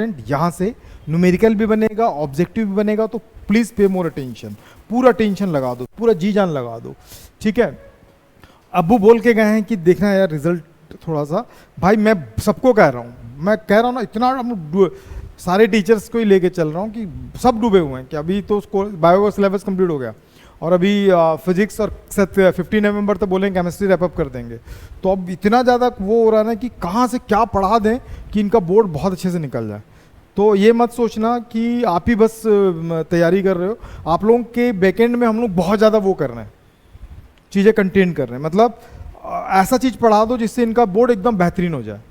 यहाँ से न्यूमेरिकल भी बनेगा, ऑब्जेक्टिव भी बनेगा, तो प्लीज पे मोर अटेंशन, पूरा टेंशन लगा दो, पूरा जी जान लगा दो, ठीक है। अब्बू बोल के गए हैं कि देखना यार रिजल्ट थोड़ा सा, भाई मैं सबको कह रहा हूँ, मैं कह रहा हूँ ना, इतना हम सारे टीचर्स को ही लेके चल रहा हूँ कि सब डूबे हुए हैं कि अभी तो उसको बायो का सिलेबस कंप्लीट हो गया और अभी फिजिक्स और 15 नवंबर तक बोलेंगे केमिस्ट्री रैप अप कर देंगे, तो अब इतना ज़्यादा वो हो रहा है ना कि कहाँ से क्या पढ़ा दें कि इनका बोर्ड बहुत अच्छे से निकल जाए। तो ये मत सोचना कि आप ही बस तैयारी कर रहे हो, आप लोगों के बैकएंड में हम लोग बहुत ज़्यादा वो कर रहे हैं, चीज़ें कंटेन कर रहे हैं, मतलब ऐसा चीज़ पढ़ा दो जिससे इनका बोर्ड एकदम बेहतरीन हो जाए।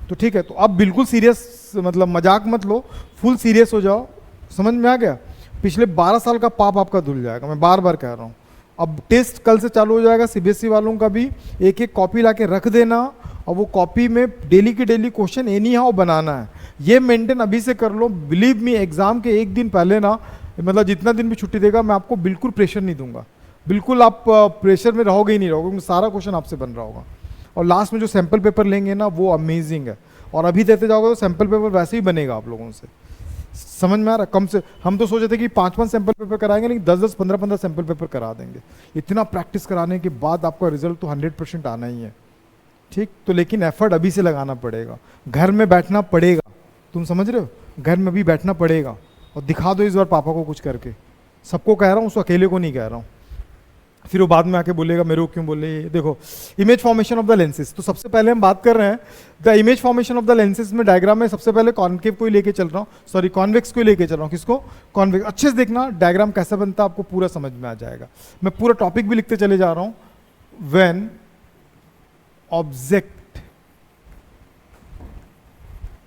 तो ठीक है, तो अब बिल्कुल सीरियस, मतलब मजाक मत लो, फुल सीरियस हो जाओ, समझ में आ गया। पिछले 12 साल का पाप आपका धुल जाएगा, मैं बार बार कह रहा हूँ। अब टेस्ट कल से चालू हो जाएगा, सीबीएसई वालों का भी एक एक कॉपी ला के रख देना, और वो कॉपी में डेली के डेली क्वेश्चन एनी हाउ बनाना है, ये मेंटेन अभी से कर लो। बिलीव मी, एग्जाम के एक दिन पहले ना, मतलब जितना दिन भी छुट्टी देगा मैं आपको बिल्कुल प्रेशर नहीं दूंगा, बिल्कुल आप प्रेशर में रहोगे ही नहीं रहोगे, क्योंकि सारा क्वेश्चन आपसे बन रहा होगा। और लास्ट में जो सैम्पल पेपर लेंगे ना वो अमेजिंग है, और अभी देते जाओगे तो सैम्पल पेपर वैसे ही बनेगा आप लोगों से, समझ में आ रहा। कम से हम तो सोचे थे कि 5-5 सैम्पल पेपर कराएंगे, लेकिन 10-10, 15-15 सैम्पल पेपर करा देंगे। इतना प्रैक्टिस कराने के बाद आपका रिजल्ट तो 100% आना ही है, ठीक। तो लेकिन एफर्ट अभी से लगाना पड़ेगा, घर में बैठना पड़ेगा, तुम समझ रहे हो, घर में भी बैठना पड़ेगा, और दिखा दो इस बार पापा को कुछ करके। सबको कह रहा हूँ, उसको अकेले को नहीं कह रहा हूँ, फिर वो बाद में आके बोलेगा मेरे को क्यों बोले। देखो, image formation of the lenses, तो सबसे पहले हम बात कर रहे हैं the image formation of the lenses में डायग्राम में सबसे पहले कॉन्केव को ही लेके चल रहा हूँ, सॉरी कॉन्वेक्स को ही लेके चल रहा हूँ। किसको? कॉन्वेक्स। अच्छे से देखना डायग्राम कैसा बनता है, आपको पूरा समझ में आ जाएगा। मैं पूरा टॉपिक भी लिखते चले जा रहा हूँ। व्हेन ऑब्जेक्ट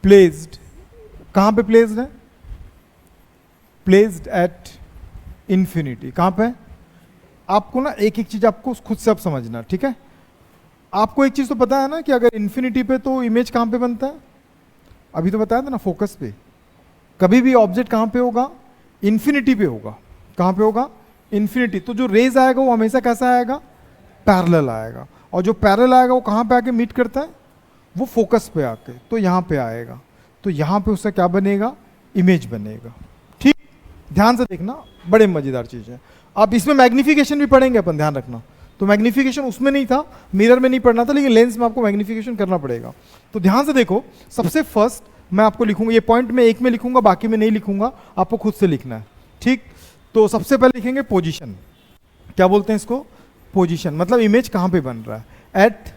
प्लेस्ड, कहां पे प्लेस्ड है? Placed at infinity. कहां पे? आपको ना एक एक चीज आपको खुद से अब समझना, ठीक है। आपको एक चीज तो पता है ना कि अगर इंफिनिटी पे तो इमेज कहां पे बनता है, अभी तो बताया था ना, फोकस पे। कभी भी ऑब्जेक्ट कहां पे होगा? इंफिनिटी पे होगा। कहां पे होगा? इंफिनिटी। तो जो रेज आएगा वो हमेशा कैसा आएगा? पैरेलल आएगा। और जो पैरेलल आएगा वो कहां पे आके मीट करता है? वो फोकस पे आके, तो यहां पे आएगा, तो यहां पे उससे क्या बनेगा? इमेज बनेगा, ठीक। ध्यान से देखना, बड़े मजेदार चीज है। अब इसमें मैग्निफिकेशन भी पढ़ेंगे अपन, ध्यान रखना। तो मैग्निफिकेशन उसमें नहीं था, मिरर में नहीं पढ़ना था, लेकिन लेंस में आपको मैग्निफिकेशन करना पड़ेगा। तो ध्यान से देखो, सबसे फर्स्ट मैं आपको लिखूंगा, ये पॉइंट में एक में लिखूंगा, बाकी में नहीं लिखूंगा, आपको खुद से लिखना है, ठीक। तो सबसे पहले लिखेंगे पोजीशन। क्या बोलते हैं इसको? पोजीशन। मतलब इमेज कहां पे बन रहा है? At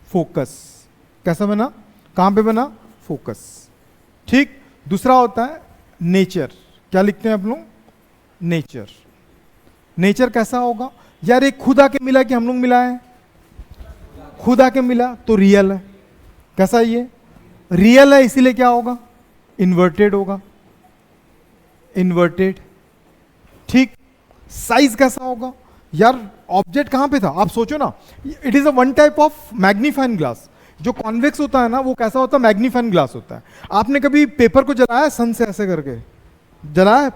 focus. कैसा बना? कहां पे बना? फोकस, ठीक। दूसरा होता है नेचर। क्या लिखते हैं आप लोग? नेचर। नेचर कैसा होगा? यार ये खुद आके मिला कि हम लोग मिला है? खुद आके मिला तो रियल है। कैसा है ये? रियल है, इसीलिए क्या होगा? इन्वर्टेड होगा। इन्वर्टेड, ठीक। साइज कैसा होगा? यार ऑब्जेक्ट कहां पे था? आप सोचो ना, it is a one type of magnifying glass. जो कॉन्वेक्स होता है ना वो कैसा होता है? मैग्नीफाइंग ग्लास होता है। आपने कभी पेपर को जलाया सन से ऐसे करके? जलाया?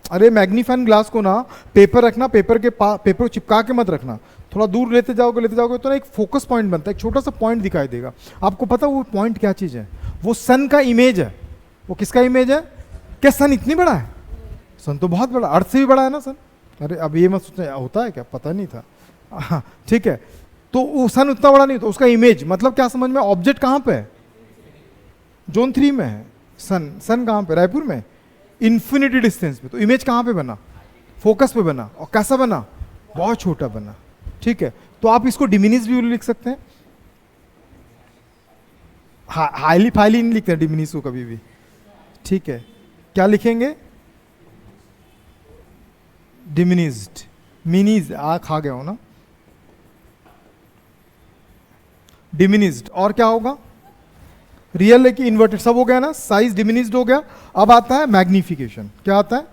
अरे मैग्नीफाइंग ग्लास को ना पेपर रखना, पेपर को चिपका के मत रखना, थोड़ा दूर लेते जाओगे तो ना एक फोकस पॉइंट बनता है, एक छोटा सा पॉइंट दिखाई देगा आपको। पता वो पॉइंट क्या चीज है? वो सन का इमेज है। वो किसका इमेज है? क्या सन इतनी बड़ा है? सन तो बहुत बड़ा, अर्थ से भी बड़ा है ना सन। अरे अब ये मत सोचना होता है क्या, पता नहीं था, ठीक है। तो वो सन उतना बड़ा नहीं होता, उसका इमेज, मतलब क्या समझ में? ऑब्जेक्ट कहां पे है? जोन 3 में है सन। सन कहां पे? रायपुर में, इंफिनिटी डिस्टेंस पे। तो इमेज कहां पे बना? फोकस पे बना। और कैसा बना? बहुत छोटा बना, ठीक है। तो आप इसको डिमिनिश भी लिख सकते हैं, हाईली फाइली नहीं लिखते डिमिनिश को कभी भी, ठीक है। क्या लिखेंगे? डिमिनिश्ड। मिनीज आ खा गया हो ना, डिमिनिश्ड। और क्या होगा? रियल है कि इन्वर्टेड? सब हो गया ना, साइज डिमिनिश्ड हो गया। अब आता है मैग्निफिकेशन। क्या आता है?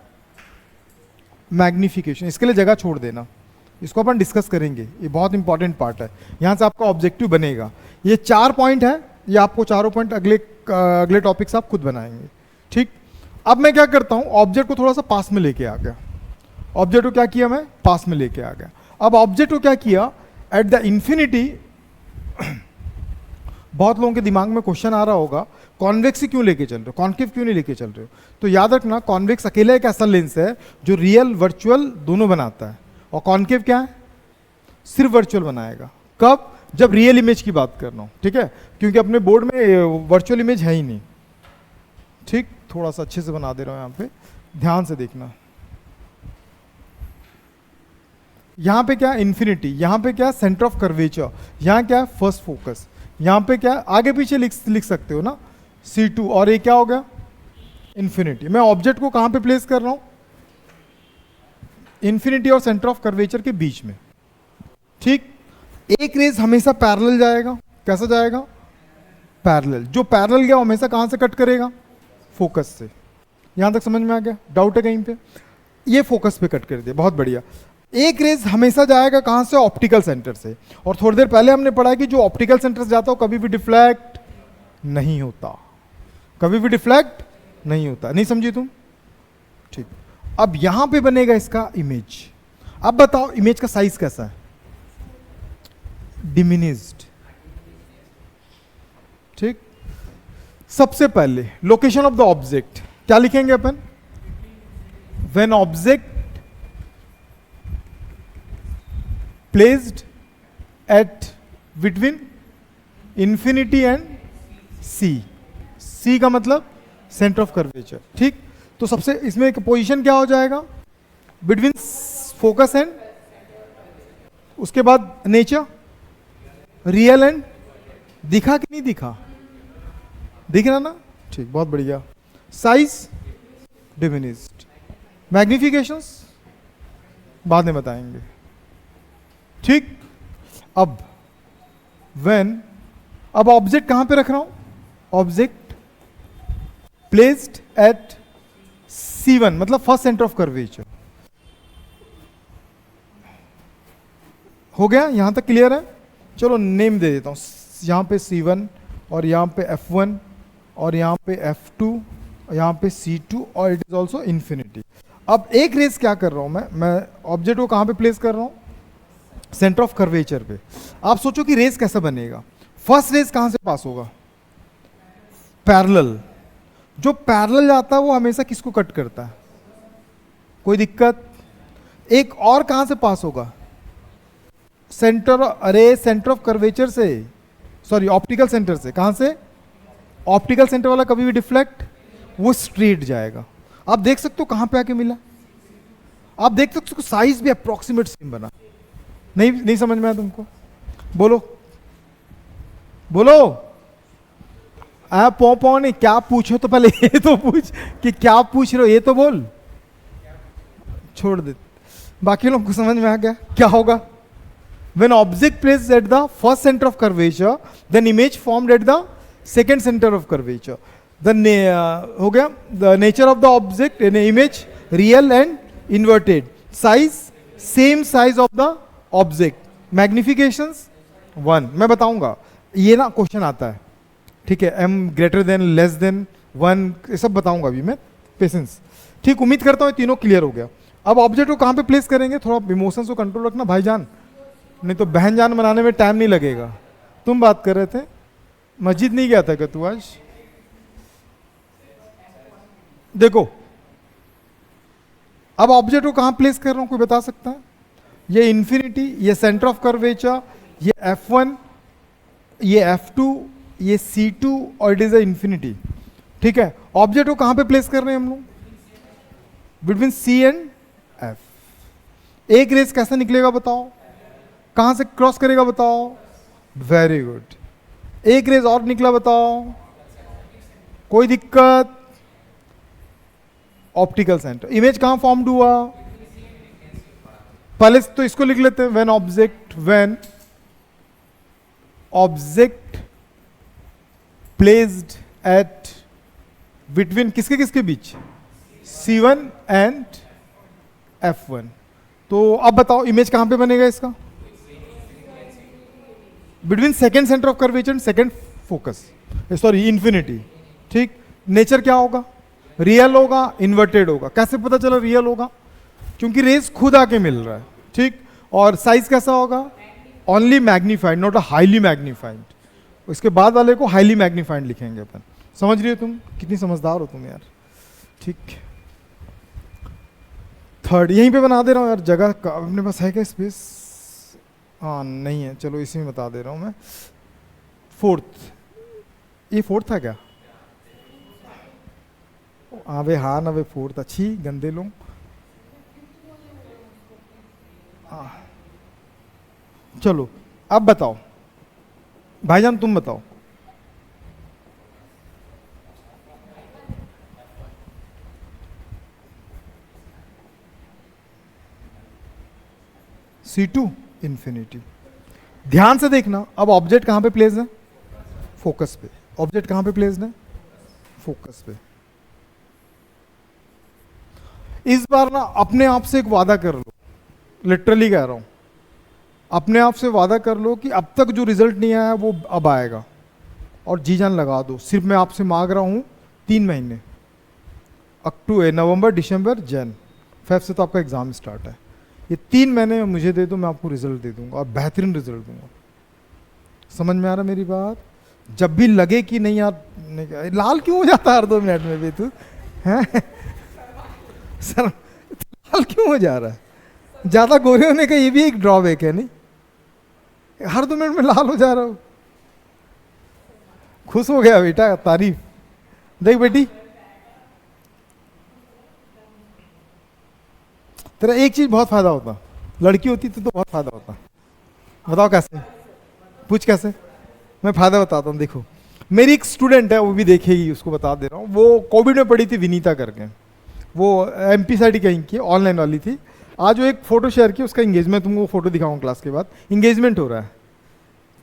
मैग्निफिकेशन। इसके लिए जगह छोड़ देना, इसको अपन डिस्कस करेंगे, ये बहुत इंपॉर्टेंट पार्ट है। यहां से आपका ऑब्जेक्टिव बनेगा। ये 4 पॉइंट है, ये आपको चारों पॉइंट अगले टॉपिक्स आप खुद बनाएंगे, ठीक। अब मैं क्या करता हूं, ऑब्जेक्ट को थोड़ा सा पास में लेके आ गया। ऑब्जेक्ट को क्या किया मैं? पास में लेके आ गया। अब ऑब्जेक्ट को क्या किया? एट द इंफिनिटी बहुत लोगों के दिमाग में क्वेश्चन आ रहा होगा, कॉन्वेक्स ही क्यों लेके चल रहे हो, कॉन्केव क्यों नहीं लेके चल रहे हो? तो याद रखना, कॉन्वेक्स अकेला एक ऐसा लेंस है जो रियल वर्चुअल दोनों बनाता है, और कॉन्केव क्या है, सिर्फ वर्चुअल बनाएगा। कब? जब रियल इमेज की बात कर रहा हूं, ठीक है, क्योंकि अपने बोर्ड में वर्चुअल इमेज है ही नहीं। ठीक, थोड़ा सा अच्छे से बना दे रहा हूं, यहां पे ध्यान से देखना। यहां पे क्या, इन्फिनिटी, यहां पे क्या, सेंटर ऑफ कर्वेचर, यहां क्या, फर्स्ट फोकस, यहां पे क्या, आगे पीछे लिख सकते हो ना, C2, और ये क्या हो गया, इन्फिनिटी। मैं ऑब्जेक्ट को कहां पे प्लेस कर रहा हूं, इन्फिनिटी और सेंटर ऑफ कर्वेचर के बीच में। ठीक, एक रेज हमेशा पैरेलल जाएगा, कैसा जाएगा, पैरेलल। जो पैरेलल गया वो हमेशा कहां से कट करेगा, फोकस से। यहां तक समझ में आ गया, डाउट है कहीं पे? ये फोकस पे कट कर दिया, बहुत बढ़िया। एक रेज हमेशा जाएगा कहां से, ऑप्टिकल सेंटर से, और थोड़ी देर पहले हमने पढ़ा कि जो ऑप्टिकल सेंटर से जाता हो कभी भी डिफ्लेक्ट नहीं होता, कभी भी डिफ्लेक्ट नहीं होता। नहीं समझी तुम? ठीक, अब यहां पे बनेगा इसका इमेज। अब बताओ इमेज का साइज कैसा है, डिमिनिज्ड। ठीक, सबसे पहले लोकेशन ऑफ द ऑब्जेक्ट क्या लिखेंगे अपन, when object placed at between infinity and C. C का मतलब सेंटर ऑफ कर्वेचर। ठीक, तो सबसे इसमें एक पोजीशन क्या हो जाएगा, बिटवीन फोकस एंड, उसके बाद नेचर, रियल एंड, दिखा कि नहीं दिखा, दिख रहा ना? ठीक, बहुत बढ़िया। साइज डिमिनिश्ड, मैग्निफिकेशंस बाद में बताएंगे। ठीक, अब व्हेन, अब ऑब्जेक्ट कहां पे रख रहा हूं, ऑब्जेक्ट प्लेस्ड एट C1 मतलब फर्स्ट सेंटर ऑफ कर्वेचर। हो गया, यहां तक क्लियर है? चलो नेम दे देता हूं, यहां पे C1 और यहां पे F1 और यहां पे F2, यहां पे C2 और इट इज ऑल्सो इंफिनिटी। अब एक रेस क्या कर रहा हूं मैं ऑब्जेक्ट को कहां पे प्लेस कर रहा हूं, सेंटर ऑफ कर्वेचर पे। आप सोचो कि रेस कैसा बनेगा, फर्स्ट रेस कहां से पास होगा, पैरेलल। जो पैरेलल जाता है वो हमेशा किसको कट करता है, कोई दिक्कत? एक और कहां से पास होगा, सेंटर, अरे सेंटर ऑफ कर्वेचर से, सॉरी ऑप्टिकल सेंटर से। कहां से, ऑप्टिकल सेंटर वाला कभी भी डिफ्लेक्ट, वो स्ट्रेट जाएगा। आप देख सकते हो कहां पे आके मिला, आप देख सकते हो साइज भी अप्रोक्सीमेट सेम बना। नहीं समझ में आया तुमको? बोलो बोलो। पौ नहीं, क्या पूछो तो पहले ये तो पूछ कि क्या पूछ रहे हो, ये तो बोल। छोड़ दे, बाकी लोगों को समझ में आ गया क्या होगा। When object placed at the first center of curvature, then image formed at the second center of curvature. हो गया, the nature of the object in image real and inverted. Size same size of the object. Magnifications 1. मैं बताऊंगा, ये ना question आता है, ठीक है, m greater than less than 1, ये सब बताऊंगा अभी मैं, पेशेंस। ठीक, उम्मीद करता हूँ तीनों क्लियर हो गया। अब ऑब्जेक्ट को कहाँ पे प्लेस करेंगे, थोड़ा इमोशंस को कंट्रोल रखना भाईजान, नहीं तो बहन जान बनाने में टाइम नहीं लगेगा। तुम बात कर रहे थे, मस्जिद नहीं गया था क्या तू आज? देखो, अब ऑब्जेक्ट को कहां प्लेस कर रहा हूं, कोई बता सकता है? ये इंफिनिटी, ये सेंटर ऑफ कर्वेचर, ये F1, ये F2, ये C2 और इट इज अ इंफिनिटी। ठीक है, ऑब्जेक्ट को कहां पे प्लेस कर रहे हैं हम लोग, बिटवीन C एंड F। एक रेस कैसा निकलेगा बताओ, कहां से क्रॉस करेगा बताओ, वेरी गुड। एक रेज और निकला बताओ, कोई दिक्कत? Optical centre. इमेज कहां फॉर्म्ड हुआ, पहले तो इसको लिख लेते हैं, when object placed at between किसके किसके बीच, C1 एंड F1। तो अब बताओ इमेज कहां पे बनेगा इसका, between second centre of curvature and second focus, sorry infinity. ठीक, नेचर क्या होगा, रियल होगा, इन्वर्टेड होगा। कैसे पता चला रियल होगा, क्योंकि रेस खुद आके मिल रहा है। ठीक, और साइज कैसा होगा, only magnified, not a highly magnified. उसके बाद वाले को हाईली मैग्नीफाइड लिखेंगे अपन। समझ रही हो तुम? कितनी समझदार हो तुम यार। ठीक, थर्ड यहीं पे बना दे रहा हूँ यार, जगह अपने पास है क्या स्पेस? हाँ नहीं है, चलो इसी में बता दे रहा हूँ मैं। फोर्थ, ये फोर्थ था क्या? अबे हाँ ना, वे फोर्थ, अच्छी गंदे लोग। चलो अब बताओ भाईजान, तुम बताओ। C2 infinity. ध्यान से देखना, अब ऑब्जेक्ट कहां पे प्लेस है? फोकस पे। ऑब्जेक्ट कहां पे प्लेस है? फोकस पे। इस बार ना अपने आप से एक वादा कर लो, लिटरली कह रहा हूं, अपने आप से वादा कर लो कि अब तक जो रिजल्ट नहीं आया वो अब आएगा, और जी जान लगा दो। सिर्फ मैं आपसे मांग रहा हूं 3 महीने, अक्टूबर, नवंबर, दिसंबर, जन, फेब से तो आपका एग्जाम स्टार्ट है। ये 3 महीने में मुझे दे दो, मैं आपको रिजल्ट दे दूंगा और बेहतरीन रिजल्ट दूंगा। समझ में आ रहा मेरी बात? जब भी लगे कि नहीं यार, नहीं, लाल क्यों हो जाता है हर 2 मिनट में भी तू हैं? सर लाल क्यों हो जा रहा है? ज्यादा गोरे होने का ये भी एक ड्रॉबैक है नहीं? हर 2 मिनट में लाल हो जा रहा हूं। खुश हो गया बेटा, तारीफ। देख बेटी, तेरा एक चीज बहुत फायदा होता, लड़की होती तो बहुत फायदा होता। बताओ कैसे? पूछ कैसे? मैं फायदा बताता हूँ। देखो मेरी एक स्टूडेंट है, वो भी देखेगी, उसको बता दे रहा हूँ। वो कोविड में पढ़ी थी, विनीता करके, वो MP साइड कहीं की ऑनलाइन वाली थी। आज वो एक फोटो शेयर की, उसका इंगेजमेंट, तुमको फोटो दिखाऊंगा क्लास के बाद, इंगेजमेंट हो रहा है,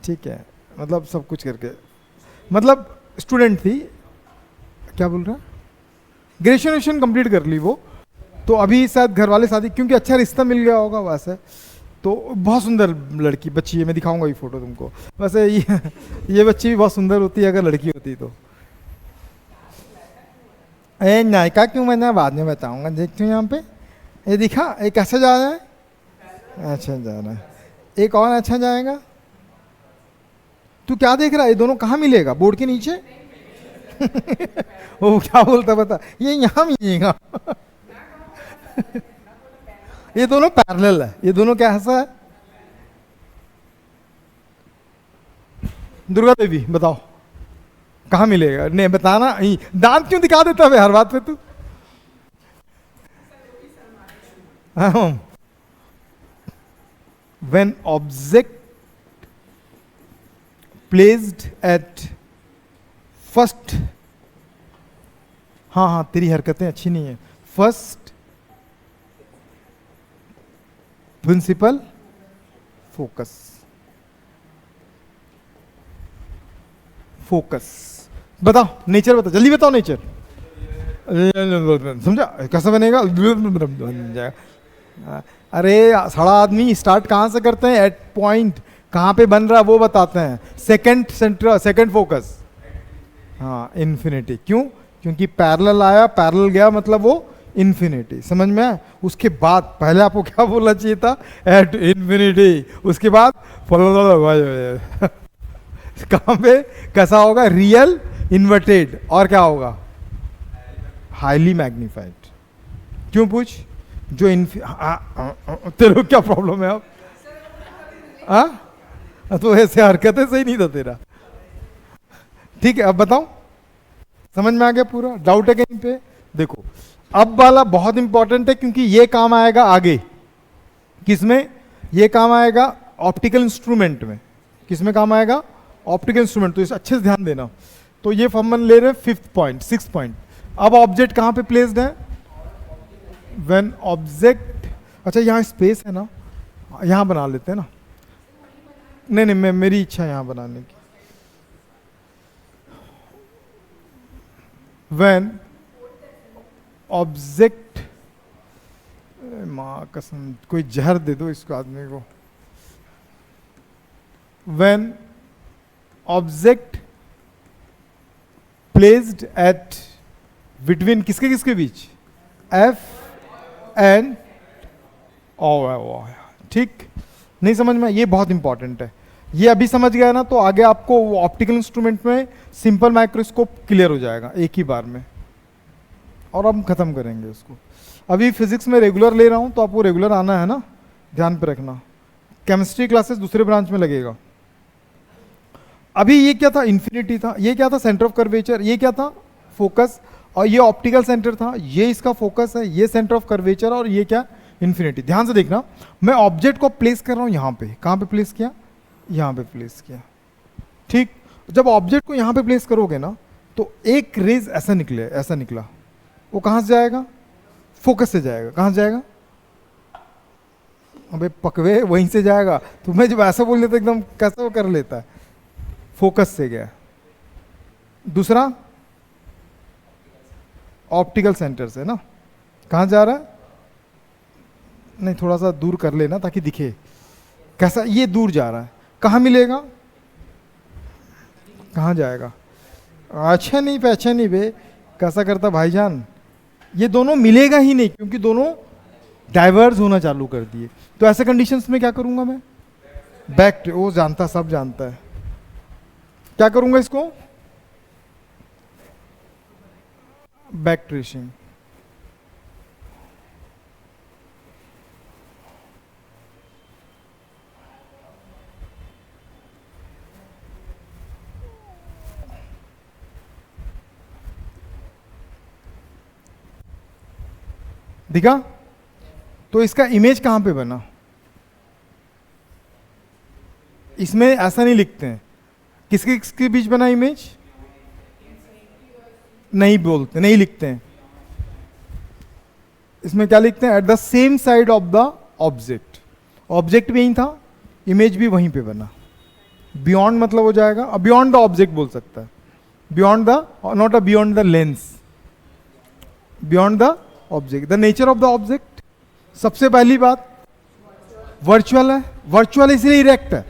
ठीक है, मतलब सब कुछ करके, मतलब स्टूडेंट थी, क्या बोल रहा, ग्रेजुएशन कंप्लीट कर ली वो, तो अभी शायद घर वाले शादी, क्योंकि अच्छा रिश्ता मिल गया होगा वैसे, तो बहुत सुंदर लड़की बच्ची है, मैं दिखाऊंगा ये फोटो तुमको। वैसे ये बच्ची भी बहुत सुंदर होती है अगर लड़की होती तो। ए नायका क्यों, मैंने बाद में बताऊंगा। देखते हो यहाँ पे, ये दिखा, ये कैसे जा रहा है? अच्छा जा रहा है। एक और अच्छा जाएगा। तू क्या देख रहा है? ये दोनों कहाँ मिलेगा? बोर्ड के नीचे? वो क्या बोलता बता, ये यहाँ मिलेगा। ये दोनों पैरेलल है, ये दोनों क्या ऐसा है? दुर्गा देवी बताओ कहाँ मिलेगा? नहीं बताना, दांत क्यों दिखा देता है हर बात पे तू? When object placed at first, हाँ हाँ तेरी हरकतें अच्छी नहीं है। First principle focus, focus. बताओ नेचर, बताओ जल्दी बताओ नेचर। समझा कैसा बनेगा? बन जाएगा। अरे सारा आदमी स्टार्ट कहाँ से करते हैं? एट पॉइंट, कहाँ पे बन रहा है वो बताते हैं। सेकंड सेंटर, सेकंड फोकस, हाँ इन्फिनिटी। क्यों? क्योंकि पैरेलल आया, पैरेलल गया, मतलब वो इन्फिनिटी। समझ में आया? उसके बाद पहले आपको क्या बोलना चाहिए था? At infinity. उसके बाद कहाँ पे कैसा होगा? रियल, इन्वर्टेड, और क्या होगा? Highly magnified. क्यों पूछ? जो तेरे क्या प्रॉब्लम है अब? तो ऐसे हरकतें सही नहीं था तेरा। ठीक है अब बताओ, समझ में आ गया पूरा? डाउट है कहीं पे? देखो अब वाला बहुत इंपॉर्टेंट है, क्योंकि ये काम आएगा आगे। किसमें ये काम आएगा? ऑप्टिकल इंस्ट्रूमेंट में। किसमें काम आएगा? Optical instrument. तो इसे अच्छे से ध्यान देना। तो ये फॉर्मन ले रहे हैं 5th पॉइंट, 6th पॉइंट। अब ऑब्जेक्ट कहां पे प्लेस्ड है? व्हेन ऑब्जेक्ट, अच्छा यहाँ स्पेस है ना, यहां बना लेते हैं ना। नहीं नहीं, मेरी इच्छा है यहां बनाने की। व्हेन ऑब्जेक्ट, माँ कसम, कोई जहर दे दो इसको आदमी को। When object placed at between, किसके किसके बीच? F and O। ठीक नहीं समझ में? ये बहुत इंपॉर्टेंट है। ये अभी समझ गया ना, तो आगे आपको ऑप्टिकल इंस्ट्रूमेंट में सिंपल माइक्रोस्कोप क्लियर हो जाएगा एक ही बार में, और हम खत्म करेंगे उसको। अभी फिजिक्स में रेगुलर ले रहा हूँ, तो आपको रेगुलर आना है ना, ध्यान पे रखना। केमिस्ट्री क्लासेस दूसरे ब्रांच में लगेगा। अभी ये क्या था, इन्फिनिटी था, ये क्या था, सेंटर ऑफ कर्वेचर, ये क्या था, फोकस, और ये ऑप्टिकल सेंटर था, ये इसका फोकस है, ये सेंटर ऑफ कर्वेचर, और ये क्या, इन्फिनिटी। ध्यान से देखना, मैं ऑब्जेक्ट को प्लेस कर रहा हूं यहां पे, कहां पे प्लेस किया, यहां पे प्लेस किया, ठीक। जब ऑब्जेक्ट को यहां पे प्लेस करोगे ना, तो एक रेज ऐसा निकले, ऐसा निकला, वो कहां से जाएगा, फोकस से जाएगा। कहां से जाएगा, अबे पकवे, वहीं से जाएगा। तो मैं जब ऐसा बोल देता एकदम कैसा वो कर लेता है, फोकस से गया। दूसरा ऑप्टिकल सेंटर से ना, कहां जा रहा है, नहीं थोड़ा सा दूर कर लेना ताकि दिखे कैसा, ये दूर जा रहा है, कहां मिलेगा, कहां जाएगा, अच्छा नहीं पैसा नहीं बे, कैसा करता भाईजान, ये दोनों मिलेगा ही नहीं, क्योंकि दोनों डाइवर्ज होना चालू कर दिए। तो ऐसे कंडीशंस में क्या करूंगा मैं, बैक, वो जानता, सब जानता है, क्या करूंगा इसको, बैक ट्रेसिंग। दिखा, तो इसका इमेज कहां पे बना, इसमें ऐसा नहीं लिखते हैं, किसके किसके बीच बना इमेज, नहीं बोलते, नहीं लिखते हैं। इसमें क्या लिखते हैं, at the same side of the object, object भी यहीं था, इमेज भी वहीं पे बना। बियॉन्ड मतलब हो जाएगा, बियॉन्ड द ऑब्जेक्ट बोल सकता है, beyond the, not a beyond the lens, beyond the object. The nature of the object, सबसे पहली बात वर्चुअल है, वर्चुअल इसलिए इरेक्ट है,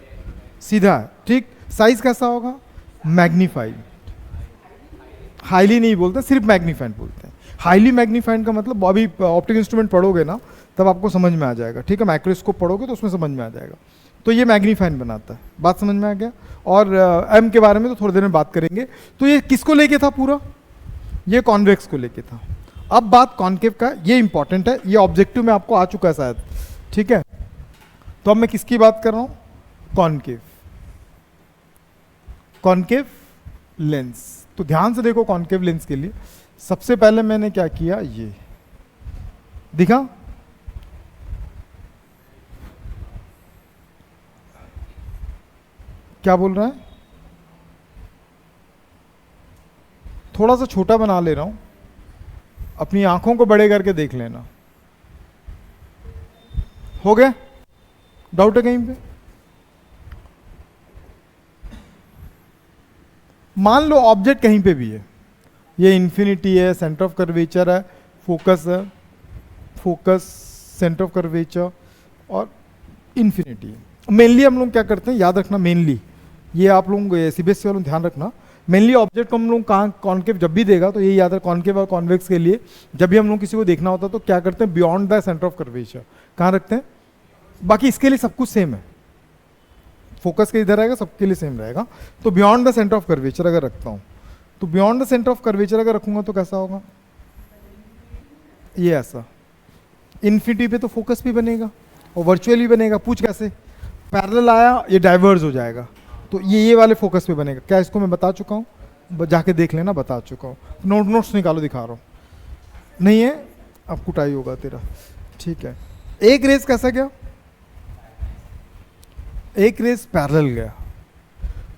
सीधा है, ठीक। साइज कैसा होगा, मैग्नीफाइड, हाईली नहीं बोलते, सिर्फ मैग्नीफाइड बोलते हैं। हाईली मैग्नीफाइड का मतलब, अभी ऑप्टिकल इंस्ट्रूमेंट पढ़ोगे ना तब आपको समझ में आ जाएगा, ठीक है, माइक्रोस्कोप पढ़ोगे तो उसमें समझ में आ जाएगा। तो ये मैग्नीफाइड बनाता है, बात समझ में आ गया। और एम के बारे में तो थोड़ी देर में बात करेंगे। तो ये किसको लेके था पूरा, ये कॉन्वेक्स को लेके था। अब बात कॉन्केव का, ये इंपॉर्टेंट है, ये ऑब्जेक्टिव में आपको आ चुका है शायद, ठीक है। तो अब मैं किसकी बात कर रहा हूं, कॉन्केव, कॉन्केव लेंस। तो ध्यान से देखो, कॉन्केव लेंस के लिए सबसे पहले मैंने क्या किया, ये दिखा, क्या बोल रहा है, थोड़ा सा छोटा बना ले रहा हूं, अपनी आंखों को बड़े करके देख लेना। हो गया, डाउट है कहीं पे, मान लो ऑब्जेक्ट कहीं पे भी है, ये इन्फिनिटी है, सेंटर ऑफ कर्वेचर है, फोकस है, फोकस, सेंटर ऑफ कर्वेचर और इन्फिनिटी है। मेनली हम लोग क्या करते हैं, याद रखना, मेनली ये आप लोग सीबीएसई वालों ध्यान रखना, मेनली ऑब्जेक्ट को हम लोग कहाँ, कॉन्केव जब भी देगा तो ये याद है, कॉन्केव और कॉन्वेक्स के लिए जब भी हम लोग किसी को देखना होता है तो क्या करते हैं, beyond the centre of curvature कहाँ रखते हैं। बाकी इसके लिए सब कुछ सेम है, फोकस के इधर आएगा, सबके लिए सेम रहेगा। तो beyond the centre of curvature अगर रखता हूं, तो beyond the centre of curvature अगर रखूंगा तो कैसा होगा, ये ऐसा। इन्फिनिटी पे तो फोकस भी बनेगा और वर्चुअली बनेगा, पूछ कैसे, पैरेलल आया, ये डाइवर्ज हो जाएगा, तो ये वाले फोकस पे बनेगा। क्या इसको मैं बता चुका हूँ, जाके देख लेना, बता चुका हूँ, नोट्स निकालो, दिखा रहा हूँ, नहीं है अब कुटाई होगा तेरा, ठीक है। एक रेस कैसा गया, एक रेस पैरेलल गया,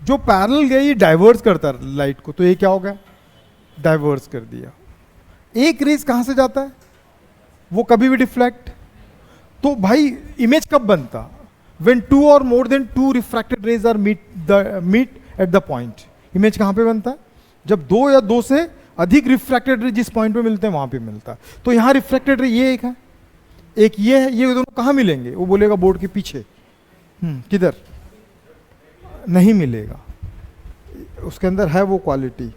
जो पैरेलल गया ये डाइवर्स करता है लाइट को, तो ये क्या हो गया, डाइवर्स कर दिया। एक रेस कहां से जाता है, वो कभी भी डिफ्लेक्ट, तो भाई इमेज कब बनता, when two or more than two refracted rays are meet at the point, image कहां पे बनता है, जब दो या दो से अधिक रिफ्रैक्टेड रे जिस पॉइंट पे मिलते हैं वहां पे मिलता है। तो यहां रिफ्रैक्टेड रे ये एक है, एक ये है, ये दोनों कहां मिलेंगे, वो बोलेगा बोर्ड के पीछे, किधर नहीं मिलेगा, उसके अंदर है वो क्वालिटी,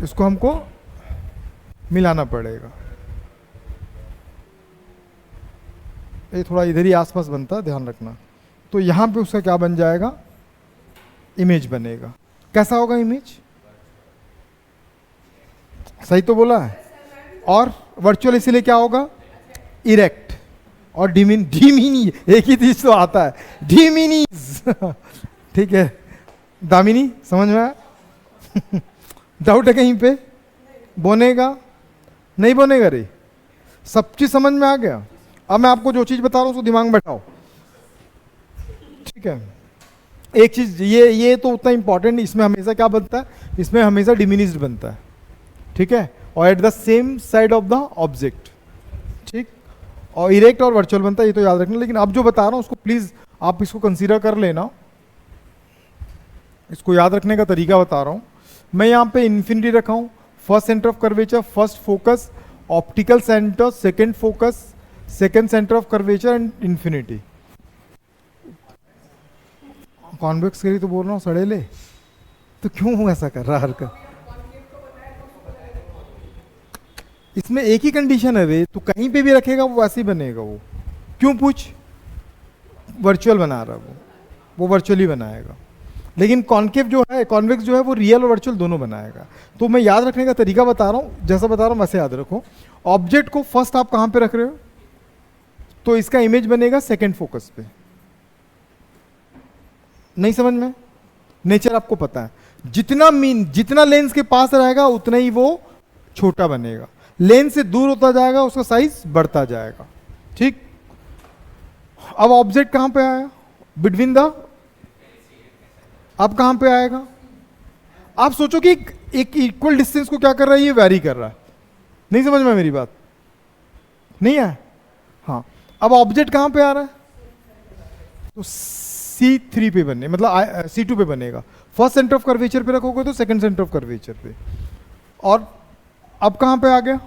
इसको हमको मिलाना पड़ेगा। ये थोड़ा इधर ही आसपास बनता है, ध्यान रखना। तो यहाँ पे उसका क्या बन जाएगा, इमेज बनेगा। कैसा होगा इमेज? सही तो बोला है। और वर्चुअल इसीलिए क्या होगा? इरेक्ट। और डिमिनी एक ही चीज तो आता है, डिमिनीज। ठीक है, दामिनी समझ में आया? डाउट है कहीं पे? बनेगा नहीं बनेगा रे? सब चीज समझ में आ गया? अब मैं आपको जो चीज बता रहा हूं उसको दिमाग में बैठाओ, ठीक है? एक चीज ये तो उतना इंपॉर्टेंट, इसमें हमेशा क्या बनता है? इसमें हमेशा डिमिनिस्ड बनता है, ठीक है? और at the same side of the object, ठीक? और इरेक्ट और वर्चुअल बनता है, ये तो याद रखना। लेकिन अब जो बता रहा हूं उसको प्लीज आप इसको कंसीडर कर लेना, इसको याद रखने का तरीका बता रहा हूं। मैं यहां पे इन्फिनिटी रखा हूं, first centre of curvature, first focus, optical centre, second focus, second centre of curvature and infinity. Convex के लिए तो बोल रहा हूँ सड़ेले, तो क्यों ऐसा कर रहा हरकत? इसमें एक ही कंडीशन है वे, तो कहीं पे भी रखेगा वो वैसे ही बनेगा। वो क्यों पूछ? वर्चुअल बना रहा है वो वर्चुअली बनाएगा। लेकिन कॉन्केव जो है, कॉन्वेक्स जो है, वो रियल और वर्चुअल दोनों बनाएगा। तो मैं याद रखने का तरीका बता रहा हूँ, जैसा बता रहा हूँ वैसे याद रखो। ऑब्जेक्ट को फर्स्ट आप कहाँ पे रख रहे हो, तो इसका इमेज बनेगा सेकेंड फोकस पे। नहीं समझ में? नेचर आपको पता है, जितना लेंस के पास रहेगा उतना ही वो छोटा बनेगा, लेंस से दूर होता जाएगा उसका साइज बढ़ता जाएगा, ठीक? अब ऑब्जेक्ट कहां पे आया? बिटवीन द, अब कहां पे आएगा? आप सोचो कि एक इक्वल डिस्टेंस को क्या कर रहा है, ये वैरी कर रहा है। नहीं समझ में मेरी बात? नहीं है? हाँ। अब ऑब्जेक्ट कहां पे आ रहा है? तो C3 पे बने, मतलब C2 पे बनेगा। फर्स्ट सेंटर ऑफ कर्वेचर पे रखोगे तो सेकंड सेंटर ऑफ कर्वेचर पे। और अब कहां पे आ गया?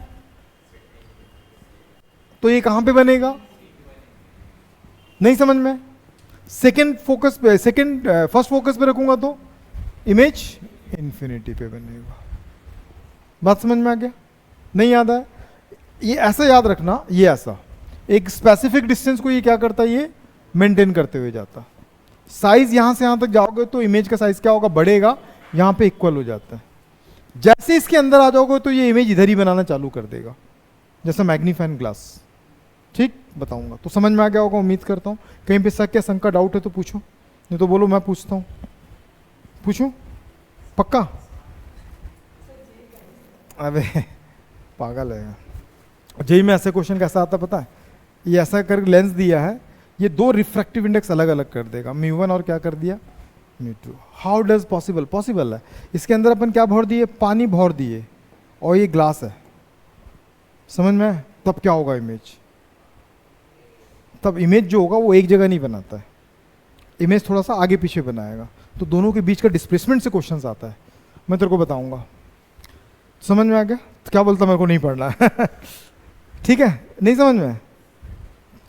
तो ये कहां पे बनेगा? नहीं समझ में? सेकंड फोकस पे, फर्स्ट फोकस पे रखूंगा तो इमेज इन्फिनिटी पे बनेगा। बात समझ में आ गया? नहीं याद है? ये ऐसा याद रखना, ये ऐसा एक स्पेसिफिक डिस्टेंस को ये क्या करता है, ये मेंटेन करते हुए जाता। साइज यहां से यहां तक जाओगे तो इमेज का साइज क्या होगा? बढ़ेगा, यहां पे इक्वल हो जाता है। जैसे इसके अंदर आ जाओगे तो ये इमेज इधर ही बनाना चालू कर देगा, जैसा मैग्नीफाइंग ग्लास, ठीक? बताऊंगा तो समझ में आ गया होगा, उम्मीद करता हूं। कहीं पे शक या शंका डाउट है तो पूछो, नहीं तो बोलो मैं पूछता हूं। पूछो, पक्का? अबे पागल है। जेई में ऐसे क्वेश्चन कैसा आता पता है? ये ऐसा कर लेंस दिया है, ये दो रिफ्रैक्टिव इंडेक्स अलग अलग कर देगा, μ1 और क्या कर दिया, μ2। How does possible? पॉसिबल है। इसके अंदर अपन क्या भर दिए? पानी भर दिए, और ये ग्लास है, समझ में? तब क्या होगा इमेज? तब इमेज जो होगा वो एक जगह नहीं बनाता है, इमेज थोड़ा सा आगे पीछे बनाएगा। तो दोनों के बीच का डिस्प्लेसमेंट से क्वेश्चन आता है, मैं तेरे को बताऊंगा। समझ में आ गया? तो क्या बोलता, मेरे को नहीं पढ़ना है? ठीक है, नहीं समझ में?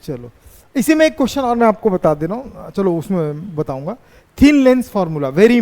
चलो, इसी में एक क्वेश्चन और मैं आपको बता दे रहा हूँ, चलो उसमें बताऊंगा। Thin lens formula very